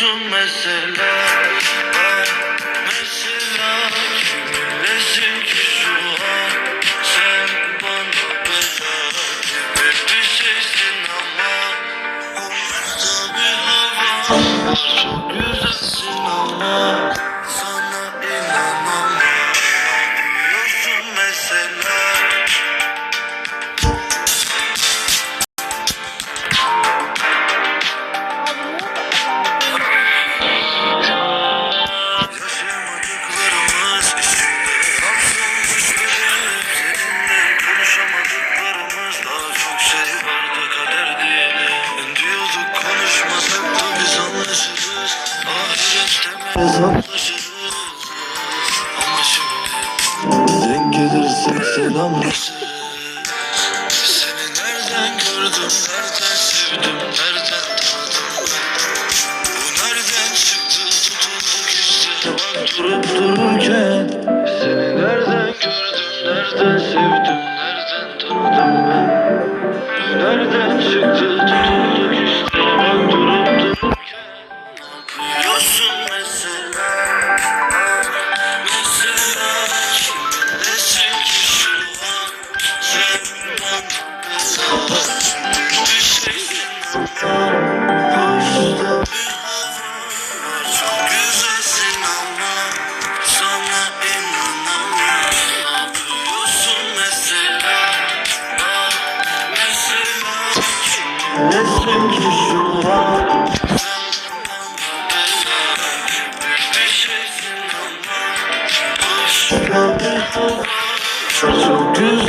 yapıyorsun mesela? Mesela kiminlesin ki şu an? Sen bana bela gibi bir şeysin ama omuzda bir hava var. Çok güzelsin ama sana inanamam. Ne yapıyorsun mesela? Yaşayamadıklarımız içinde hapsolmuş bedenim. Seninle konuşamadıklarımız daha çok şey vardı kader diyelim. Diyorduk konuşmasak da biz anlaşırız. Ahirette mi hesaplaşırız? Ama şimdi denk gelirsek selamlaşırız. Seni nereden gördüm, nereden sevdim, nereden tanıdım ben? Bu nereden çıktı, tutulduk işte bak durup dururken. Seni nereden gördüm, nereden sevdim, nereden tanıdım ben? Bu nereden çıktı, tutulduk işte bak durup dururken. Ne yapıyorsun mesela? Mesela kiminlesin ki şu an? Sen bana bela bir şeysin ama boşta bir hava var. Çok güzelsin ama sana inanamam. Ne yapıyorsun mesela? Mesela kiminlesin ki şu an? Sen bana bela gibi bir şeysin ama boşta bir hava var. Çok güzel.